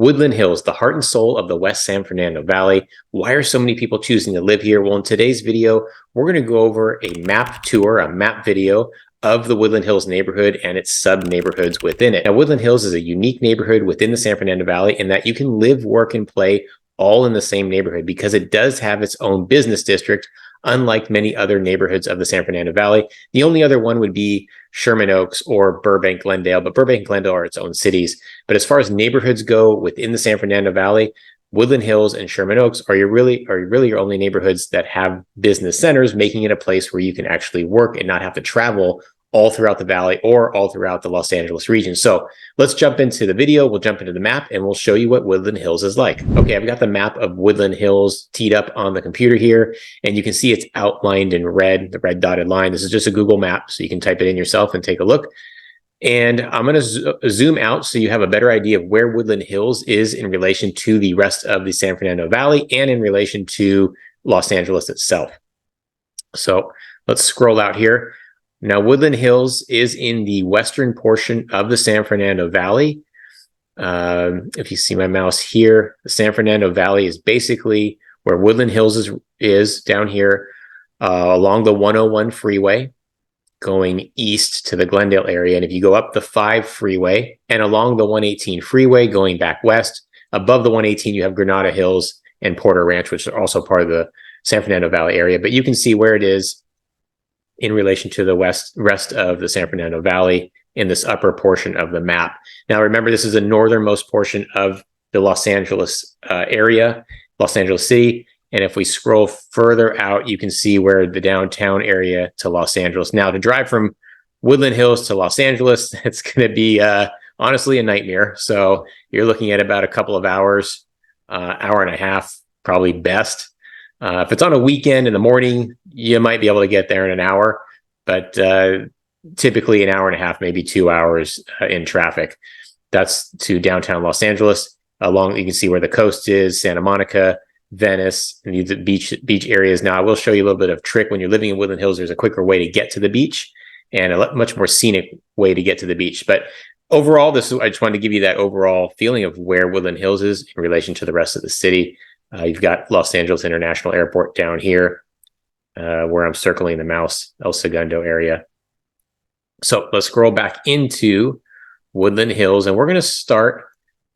Woodland Hills, the heart and soul of the West San Fernando Valley. Why are so many people choosing to live here? Well, in today's video, we're going to go over a map tour, a map video of the Woodland Hills neighborhood and its sub-neighborhoods within it. Now, Woodland Hills is a unique neighborhood within the San Fernando Valley in that you can live, work, and play all in the same neighborhood because it does have its own business district, unlike many other neighborhoods of the San Fernando Valley. The only other one would be Sherman Oaks or Burbank, Glendale, but Burbank and Glendale are its own cities. But as far as neighborhoods go within the San Fernando Valley, Woodland Hills and Sherman Oaks are really your only neighborhoods that have business centers, making it a place where you can actually work and not have to travel all throughout the valley or all throughout the Los Angeles region. So let's jump into the video. We'll jump into the map and we'll show you what Woodland Hills is like. Okay, I've got the map of Woodland Hills teed up on the computer here, and you can see it's outlined in red, the red dotted line. This is just a Google map, so you can type it in yourself and take a look. And I'm going to zoom out so you have a better idea of where Woodland Hills is in relation to the rest of the San Fernando Valley and in relation to Los Angeles itself. So let's scroll out here. Now, Woodland Hills is in the western portion of the San Fernando Valley. If you see my mouse here, the San Fernando Valley is basically where Woodland Hills is down here along the 101 freeway going east to the Glendale area. And if you go up the 5 freeway and along the 118 freeway going back west, above the 118, you have Granada Hills and Porter Ranch, which are also part of the San Fernando Valley area. But you can see where it is in relation to the rest of the San Fernando Valley in this upper portion of the map. Now, remember, this is the northernmost portion of the Los Angeles area, Los Angeles City. And if we scroll further out, you can see where the downtown area to Los Angeles. Now, to drive from Woodland Hills to Los Angeles, it's going to be honestly a nightmare. So you're looking at about a couple of hours, hour and a half, probably best. If it's on a weekend in the morning, you might be able to get there in an hour, but typically an hour and a half, maybe 2 hours in traffic. That's to downtown Los Angeles. You can see where the coast is, Santa Monica, Venice, and the beach areas. Now, I will show you a little bit of trick. When you're living in Woodland Hills, there's a quicker way to get to the beach and a much more scenic way to get to the beach. But overall, I just wanted to give you that overall feeling of where Woodland Hills is in relation to the rest of the city. You've got Los Angeles International Airport down here, where I'm circling the mouse, El Segundo area. So let's scroll back into Woodland Hills, and we're going to start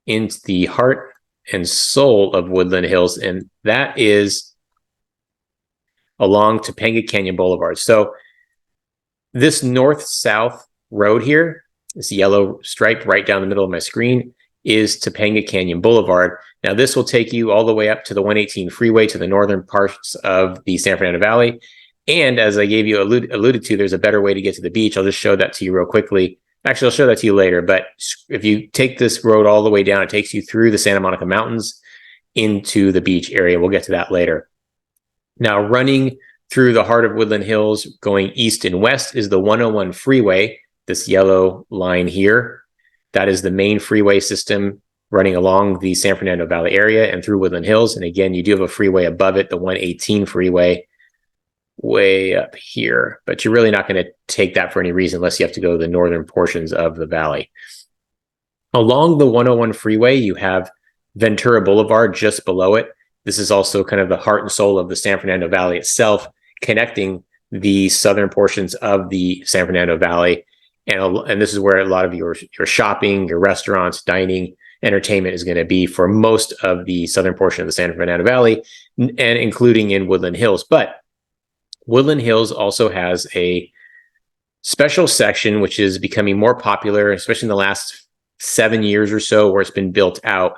in the heart and soul of Woodland Hills, and that is along Topanga Canyon Boulevard. So this north-south road here, this yellow stripe right down the middle of my screen, is Topanga Canyon Boulevard. Now, this will take you all the way up to the 118 freeway to the northern parts of the San Fernando Valley. And as I gave you alluded to, there's a better way to get to the beach. I'll just show that to you real quickly. Actually, I'll show that to you later. But if you take this road all the way down, it takes you through the Santa Monica Mountains into the beach area. We'll get to that later. Now, running through the heart of Woodland Hills, going east and west, is the 101 freeway, this yellow line here. That is the main freeway system running along the San Fernando Valley area and through Woodland Hills. And again, you do have a freeway above it, the 118 freeway, way up here. But you're really not going to take that for any reason unless you have to go to the northern portions of the valley. Along the 101 freeway, you have Ventura Boulevard just below it. This is also kind of the heart and soul of the San Fernando Valley itself, connecting the southern portions of the San Fernando Valley. And this is where a lot of your shopping, your restaurants, dining, entertainment is going to be for most of the southern portion of the San Fernando Valley, and including in Woodland Hills. But Woodland Hills also has a special section, which is becoming more popular, especially in the last 7 years or so, where it's been built out.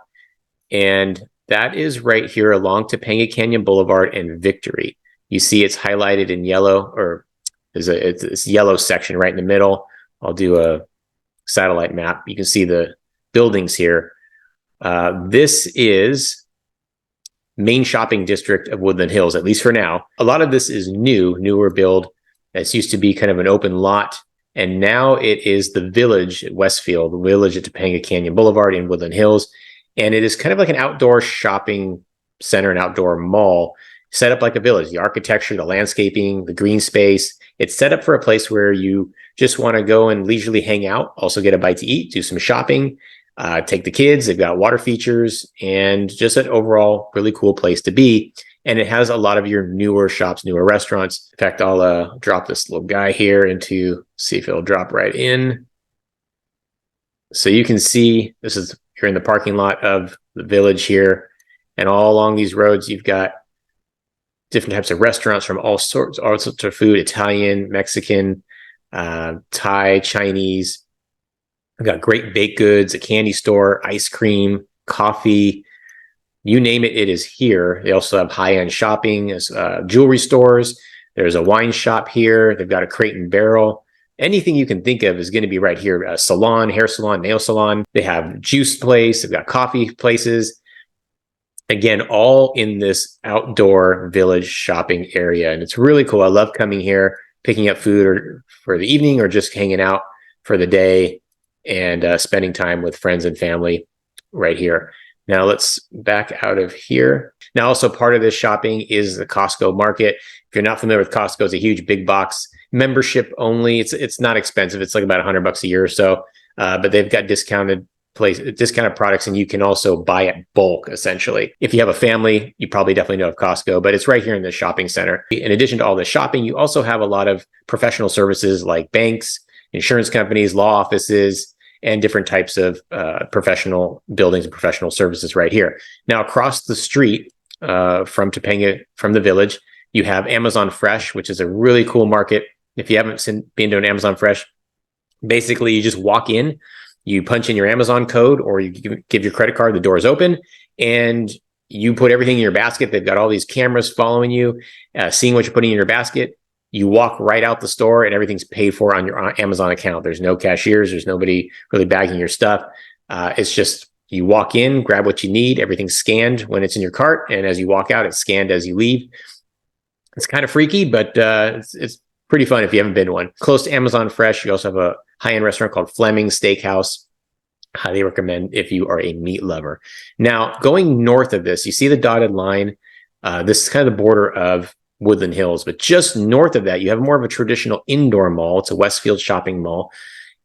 And that is right here along Topanga Canyon Boulevard and Victory. You see it's highlighted in yellow, or it's yellow section right in the middle. I'll do a satellite map. You can see the buildings here. This is main shopping district of Woodland Hills, at least for now. A lot of this is newer build. This used to be kind of an open lot, and now it is the Village at Westfield, the Village at Topanga Canyon Boulevard in Woodland Hills. And it is kind of like an outdoor shopping center, an outdoor mall, set up like a village. The architecture, the landscaping, the green space. It's set up for a place where you just want to go and leisurely hang out, also get a bite to eat, do some shopping. take the kids. They've got water features and just an overall really cool place to be. And it has a lot of your newer shops, newer restaurants. In fact, I'll drop this little guy here into, see if it'll drop right in. So you can see you're in the parking lot of the village here. And all along these roads, you've got different types of restaurants from all sorts of food, Italian, Mexican, Thai, Chinese. We've got great baked goods, a candy store, ice cream, coffee, you name it, it is here. They also have high-end shopping, jewelry stores. There's a wine shop here. They've got a Crate and Barrel. Anything you can think of is going to be right here. A salon, hair salon, nail salon. They have juice place. They've got coffee places. Again, all in this outdoor village shopping area. And it's really cool. I love coming here, picking up food for the evening or just hanging out for the day and spending time with friends and family right here. Now let's back out of here. Now also part of this shopping is the Costco market. If you're not familiar with Costco, it's a huge big box membership only. It's not expensive. It's like about $100 a year or so, but they've got discounted products, and you can also buy at bulk essentially. If you have a family, you probably definitely know of Costco, but it's right here in the shopping center. In addition to all the shopping, you also have a lot of professional services like banks, insurance companies, law offices, and different types of professional buildings and professional services right here. Now, across the street from the village, you have Amazon Fresh, which is a really cool market. If you haven't been to an Amazon Fresh, basically you just walk in, you punch in your Amazon code, or you give your credit card, the door is open, and you put everything in your basket. They've got all these cameras following you, seeing what you're putting in your basket. You walk right out the store and everything's paid for on your Amazon account. There's no cashiers. There's nobody really bagging your stuff. It's just you walk in, grab what you need. Everything's scanned when it's in your cart. And as you walk out, it's scanned as you leave. It's kind of freaky, but it's pretty fun if you haven't been to one. Close to Amazon Fresh, you also have a high-end restaurant called Fleming's Steakhouse. Highly recommend if you are a meat lover. Now, going north of this, you see the dotted line. This is kind of the border of Woodland Hills, but just north of that, you have more of a traditional indoor mall. It's a Westfield shopping mall,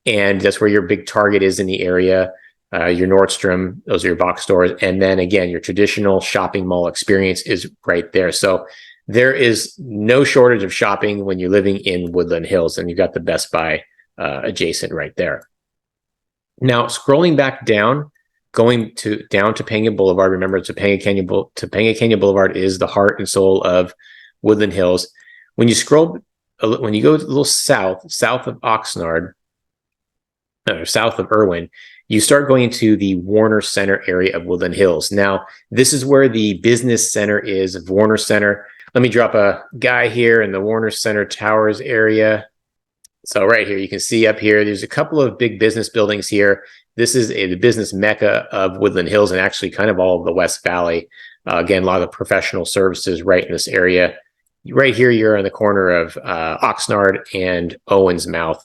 and that's where your big Target is in the area, your Nordstrom, those are your box stores, and then again, your traditional shopping mall experience is right there. So there is no shortage of shopping when you're living in Woodland Hills, and you've got the Best Buy adjacent right there. Now, scrolling back down, down Topanga Boulevard. Remember, Topanga Canyon Boulevard is the heart and soul of Woodland Hills. When you go a little south of Oxnard, or south of Irwin, you start going into the Warner Center area of Woodland Hills. Now, this is where the business center is of Warner Center. Let me drop a guy here in the Warner Center Towers area. So right here, you can see up here, there's a couple of big business buildings here. This is the business mecca of Woodland Hills and actually kind of all of the West Valley. Again, a lot of professional services right in this area. Right here, you're on the corner of Oxnard and Owens Mouth,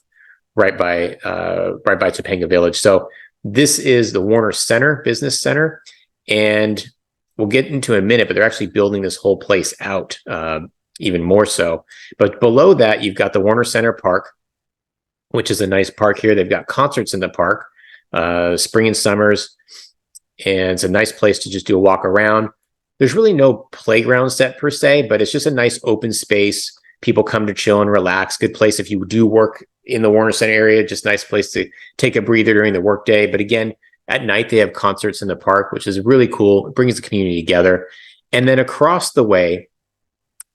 right by Topanga Village. So this is the Warner Center Business Center, and we'll get into in a minute, but they're actually building this whole place out even more so. But below that, you've got the Warner Center Park, which is a nice park here. They've got concerts in the park, spring and summers, and it's a nice place to just do a walk around. There's really no playground set per se, but it's just a nice open space. People come to chill and relax. Good place if you do work in the Warner Center area, just nice place to take a breather during the workday. But again, at night, they have concerts in the park, which is really cool. It brings the community together. And then across the way,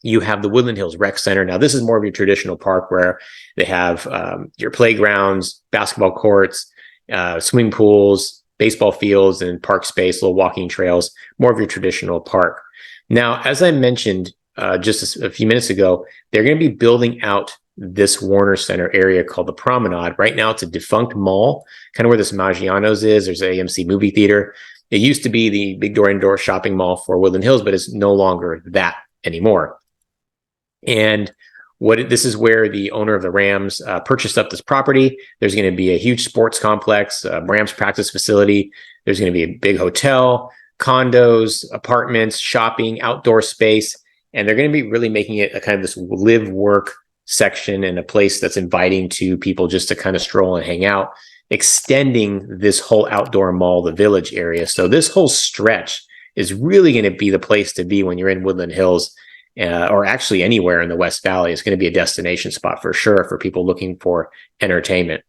you have the Woodland Hills Rec Center. Now, this is more of your traditional park where they have your playgrounds, basketball courts, swimming pools, baseball fields, and park space, little walking trails, more of your traditional park. Now, as I mentioned just a few minutes ago, they're going to be building out this Warner Center area called the Promenade. Right now, it's a defunct mall, kind of where this Maggiano's is. There's an AMC movie theater. It used to be the big door-indoor shopping mall for Woodland Hills, but it's no longer that anymore. And this is where the owner of the Rams purchased up this property. There's going to be a huge sports complex, Rams practice facility. There's going to be a big hotel, condos, apartments, shopping, outdoor space. And they're going to be really making it a kind of this live work section and a place that's inviting to people just to kind of stroll and hang out. extending this whole outdoor mall, the Village area. So this whole stretch is really going to be the place to be when you're in Woodland Hills, or actually anywhere in the West Valley. It's going to be a destination spot for sure for people looking for entertainment.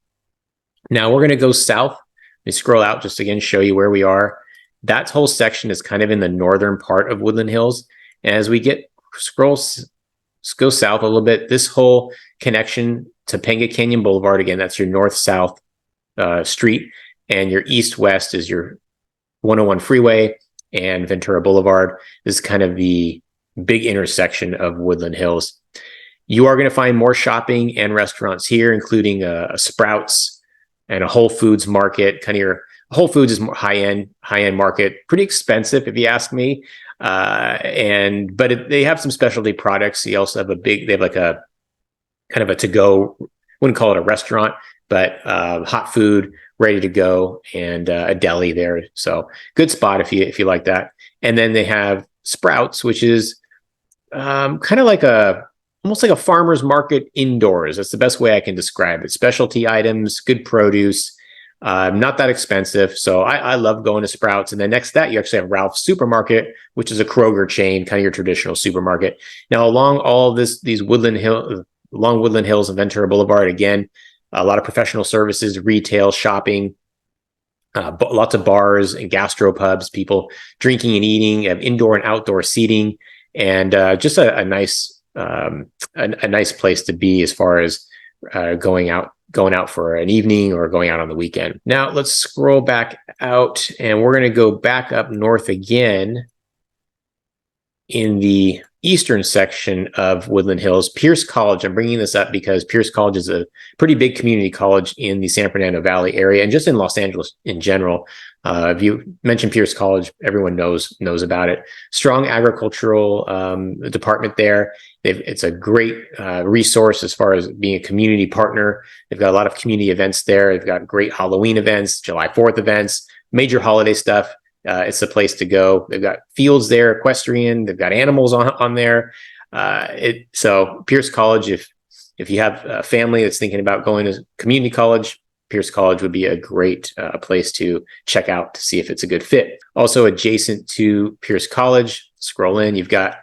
Now we're going to go south. Let me scroll out just again, show you where we are. That whole section is kind of in the northern part of Woodland Hills. And as we go south a little bit, this whole connection to Topanga Canyon Boulevard, again, that's your north-south street, and your east-west is your 101 freeway and Ventura Boulevard. This is kind of the big intersection of Woodland Hills. You are going to find more shopping and restaurants here, including a Sprouts and a Whole Foods market. Kind of your Whole Foods is more high-end market, pretty expensive if you ask me. But they have some specialty products. You also have they have like a kind of a to-go, wouldn't call it a restaurant, but hot food ready to go, and a deli there. So good spot if you like that. And then they have Sprouts, which is kind of like almost like a farmer's market indoors. That's the best way I can describe it. Specialty items, good produce, not that expensive. So I love going to Sprouts. And then next to that, you actually have Ralph's Supermarket, which is a Kroger chain, kind of your traditional supermarket. Now, along all these Woodland Hills and Ventura Boulevard, again, a lot of professional services, retail, shopping, lots of bars and gastropubs, people drinking and eating, have indoor and outdoor seating, and just a nice place to be as far as going out for an evening or going out on the weekend. Now let's scroll back out, and we're going to go back up north again in the eastern section of Woodland Hills. Pierce College. I'm bringing this up because Pierce College is a pretty big community college in the San Fernando Valley area and just in Los Angeles in general. If you mention Pierce College, everyone knows about it. Strong agricultural department there. It's a great resource as far as being a community partner. They've got a lot of community events there. They've got great Halloween events, July 4th events, major holiday stuff. It's the place to go. They've got fields there, equestrian. They've got animals on there. So Pierce College, if you have a family that's thinking about going to community college, Pierce College would be a great place to check out to see if it's a good fit. Also adjacent to Pierce College, scroll in, you've got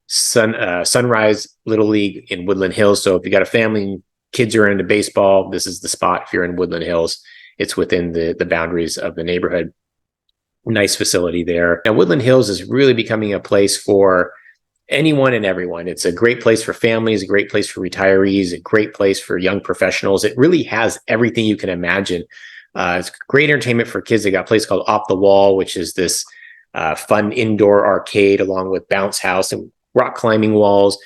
Sunrise Little League in Woodland Hills. So if you got a family and kids are into baseball, this is the spot. If you're in Woodland Hills, it's within the boundaries of the neighborhood. Nice facility there. Now, Woodland Hills is really becoming a place for anyone and everyone. It's a great place for families, a great place for retirees, a great place for young professionals. It really has everything you can imagine. It's great entertainment for kids. They got a place called Off the Wall, which is this fun indoor arcade along with bounce house and rock climbing walls.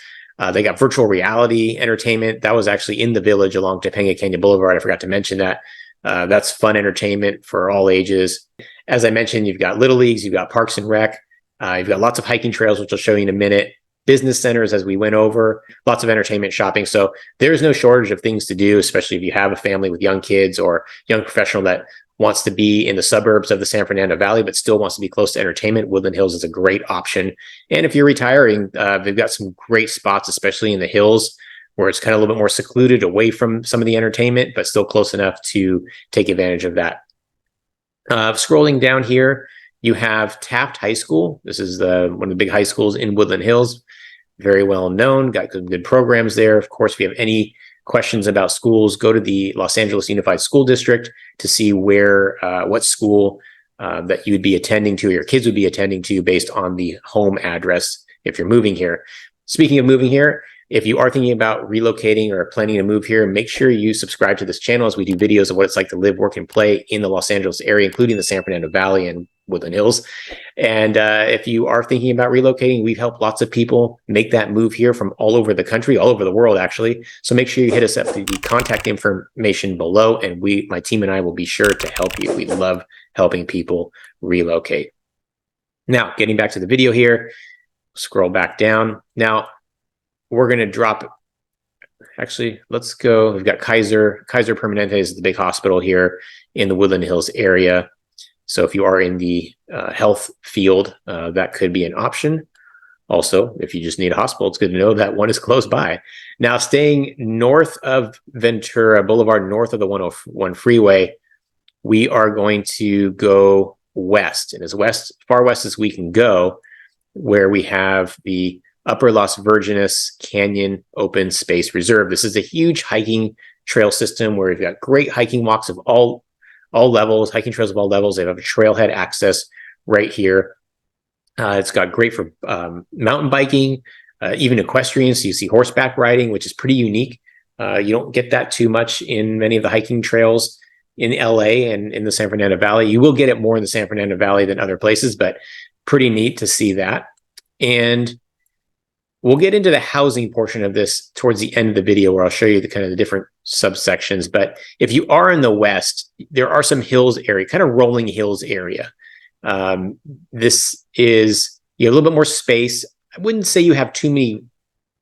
They got virtual reality entertainment. That was actually in the Village along Topanga Canyon Boulevard. I forgot to mention that. That's fun entertainment for all ages. As I mentioned, you've got Little Leagues, you've got Parks and Rec, you've got lots of hiking trails, which I'll show you in a minute, business centers as we went over, lots of entertainment shopping. So there's no shortage of things to do, especially if you have a family with young kids or young professional that wants to be in the suburbs of the San Fernando Valley, but still wants to be close to entertainment. Woodland Hills is a great option. And if you're retiring, they've got some great spots, especially in the hills, where it's kind of a little bit more secluded away from some of the entertainment, but still close enough to take advantage of that. Scrolling down here, you have Taft High School. This is one of the big high schools in Woodland Hills. Very well known, got good programs there. Of course, if you have any questions about schools, go to the Los Angeles Unified School District to see what school that you would be attending to, or your kids would be attending to based on the home address if you're moving here. Speaking of moving here, if you are thinking about relocating or planning to move here, make sure you subscribe to this channel as we do videos of what it's like to live, work, and play in the Los Angeles area, including the San Fernando Valley and Woodland Hills. And if you are thinking about relocating, we've helped lots of people make that move here from all over the country, all over the world, actually. So make sure you hit us up through the contact information below, and my team and I will be sure to help you. We love helping people relocate. Now, getting back to the video here, scroll back down. Now, we're going to drop, actually, let's go. We've got Kaiser Permanente is the big hospital here in the Woodland Hills area. So if you are in the health field, that could be an option. Also, if you just need a hospital, it's good to know that one is close by. Now, staying north of Ventura Boulevard, north of the 101 freeway, we are going to go west, and as far west as we can go, where we have the Upper Las Virgenes Canyon Open Space Reserve. This is a huge hiking trail system where we've got great hiking walks of all levels, hiking trails of all levels. They have a trailhead access right here. It's got great for mountain biking, even equestrian. So you see horseback riding, which is pretty unique. You don't get that too much in many of the hiking trails in LA and in the San Fernando Valley. You will get it more in the San Fernando Valley than other places, but pretty neat to see that. And we'll get into the housing portion of this towards the end of the video, where I'll show you the kind of the different subsections. But if you are in the west, there are some hills area, kind of rolling hills area. This is, you have a little bit more space. I wouldn't say you have too many.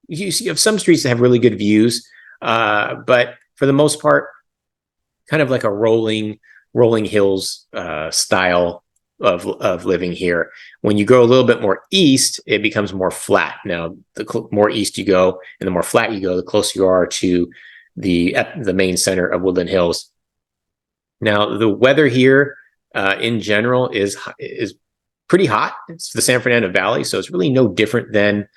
You have some streets that have really good views, but for the most part, kind of like a rolling hills style of living here. When you go a little bit more east, it becomes more flat. Now, the more east you go and the more flat you go, the closer you are to the main center of Woodland Hills. Now, the weather here in general is pretty hot. It's the San Fernando Valley, so it's really no different than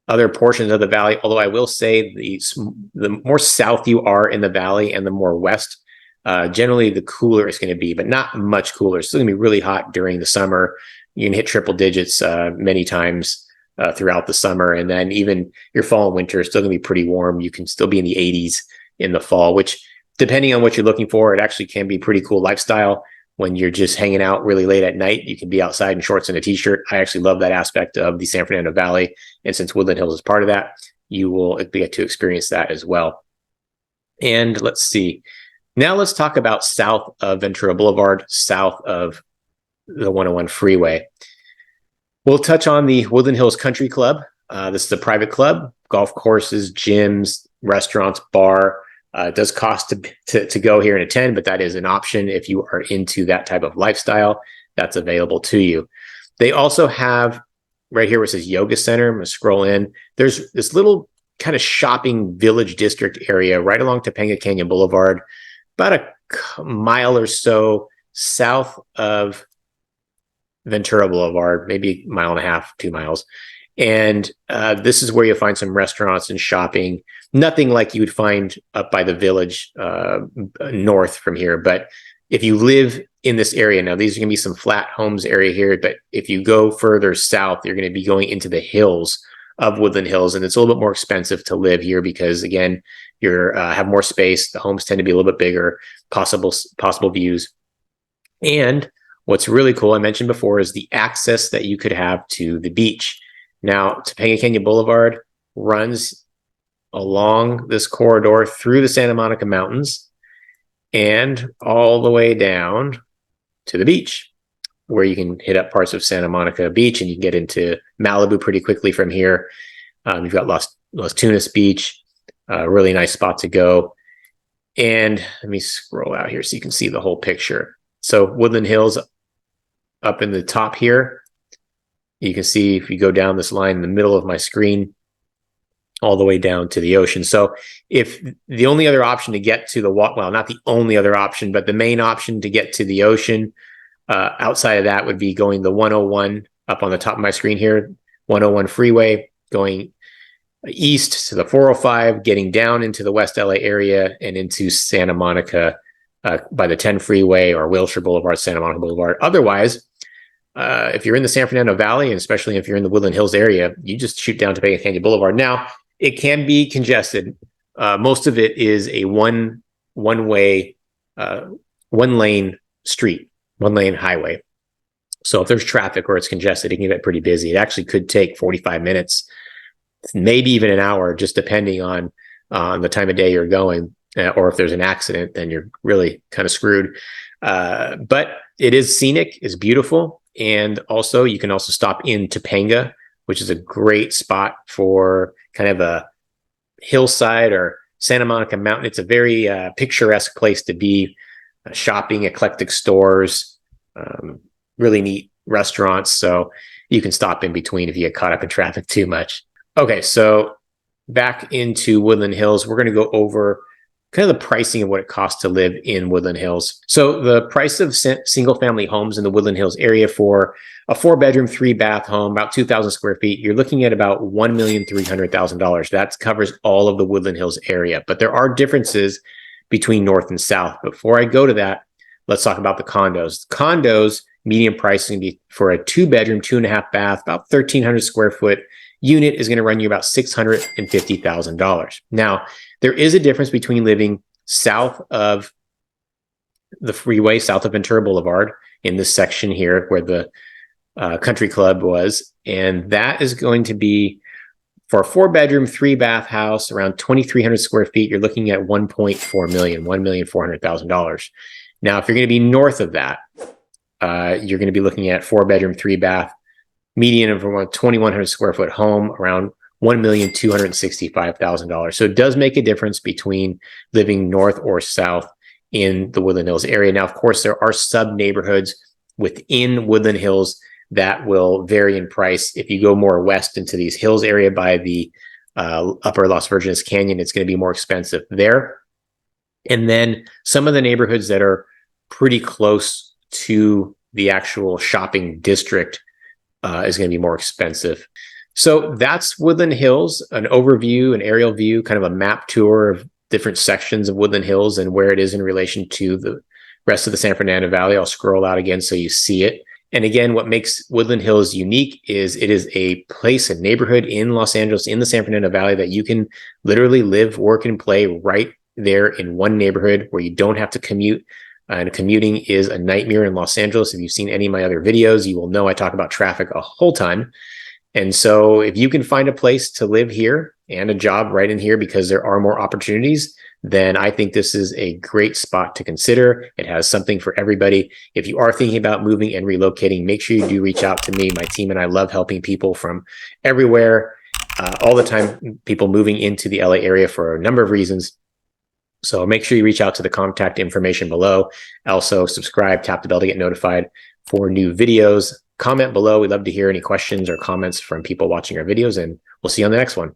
other portions of the valley. Although I will say the more south you are in the valley and the more west, generally the cooler it's going to be, but not much cooler. It's still going to be really hot during the summer. You can hit triple digits many times throughout the summer. And then even your fall and winter is still going to be pretty warm. You can still be in the 80s in the fall, which, depending on what you're looking for, it actually can be pretty cool lifestyle. When you're just hanging out really late at night, you can be outside in shorts and a t-shirt. I actually love that aspect of the San Fernando Valley. And since Woodland Hills is part of that, you will get to experience that as well. And let's see. Now let's talk about south of Ventura Boulevard, south of the 101 freeway. We'll touch on the Woodland Hills Country Club. This is a private club, golf courses, gyms, restaurants, bar. It does cost to go here and attend, but that is an option if you are into that type of lifestyle. That's available to you. They also have right here where it says Yoga Center. I'm going to scroll in. There's this little kind of shopping village district area right along Topanga Canyon Boulevard, about a mile or so south of Ventura Boulevard, maybe a mile and a half, 2 miles. And this is where you'll find some restaurants and shopping. Nothing like you would find up by the village north from here. But if you live in this area, now these are going to be some flat homes area here. But if you go further south, you're going to be going into the hills of Woodland Hills. And it's a little bit more expensive to live here because, again, you have more space. The homes tend to be a little bit bigger, possible views. And what's really cool, I mentioned before, is the access that you could have to the beach. Now, Topanga Canyon Boulevard runs along this corridor through the Santa Monica Mountains and all the way down to the beach, where you can hit up parts of Santa Monica Beach and you can get into Malibu pretty quickly from here. You've got Las Tunas Beach, a really nice spot to go. And let me scroll out here so you can see the whole picture. So Woodland Hills up in the top here. You can see if you go down this line in the middle of my screen, all the way down to the ocean. So if the only other option to get to well, not the only other option, but the main option to get to the ocean outside of that would be going the 101 up on the top of my screen here, 101 freeway, going east to the 405, getting down into the West LA area and into Santa Monica by the 10 freeway or Wilshire Boulevard, Santa Monica Boulevard. Otherwise, if you're in the San Fernando Valley, and especially if you're in the Woodland Hills area, you just shoot down to Topanga Canyon Boulevard. Now, it can be congested. Most of it is a one-way, one-lane street, one-lane highway. So if there's traffic or it's congested, it can get pretty busy. It actually could take 45 minutes, maybe even an hour, just depending on the time of day you're going. Or if there's an accident, then you're really kind of screwed. But it is scenic, it's beautiful. And also, you can also stop in Topanga, which is a great spot for kind of a hillside or Santa Monica Mountain. It's a very picturesque place to be, shopping, eclectic stores, really neat restaurants. So you can stop in between if you get caught up in traffic too much. Okay, so back into Woodland Hills, we're going to go over kind of the pricing of what it costs to live in Woodland Hills. So the price of single family homes in the Woodland Hills area for a 4-bedroom, 3-bath home, about 2,000 square feet, you're looking at about $1,300,000. That covers all of the Woodland Hills area, but there are differences between north and south. Before I go to that, let's talk about the condos. Condos, median pricing for a 2-bedroom, 2.5-bath, about 1,300 square foot unit is going to run you about $650,000. Now, there is a difference between living south of the freeway, south of Ventura Boulevard, in this section here where the country club was, and that is going to be for a 4-bedroom, 3-bath house around 2,300 square feet. You're looking at $1.4 million, $1,400,000. Now, if you're going to be north of that, you're going to be looking at 4-bedroom, 3-bath, median of around 2,100 square foot home, around $1,265,000. So it does make a difference between living north or south in the Woodland Hills area. Now, of course, there are sub neighborhoods within Woodland Hills that will vary in price. If you go more west into these hills area by the upper Las Virgenes Canyon, it's going to be more expensive there. And then some of the neighborhoods that are pretty close to the actual shopping district is going to be more expensive. So that's Woodland Hills, an overview, an aerial view, kind of a map tour of different sections of Woodland Hills and where it is in relation to the rest of the San Fernando Valley. I'll scroll out again so you see it. And again, what makes Woodland Hills unique is it is a place, a neighborhood in Los Angeles, in the San Fernando Valley, that you can literally live, work, and play right there in one neighborhood where you don't have to commute. And commuting is a nightmare in Los Angeles. If you've seen any of my other videos, you will know I talk about traffic a whole ton. And so if you can find a place to live here and a job right in here because there are more opportunities, then I think this is a great spot to consider. It has something for everybody. If you are thinking about moving and relocating, make sure you do reach out to me. My team and I love helping people from everywhere, all the time, people moving into the LA area for a number of reasons. So make sure you reach out to the contact information below. Also, subscribe, tap the bell to get notified for new videos. Comment below. We'd love to hear any questions or comments from people watching our videos, and we'll see you on the next one.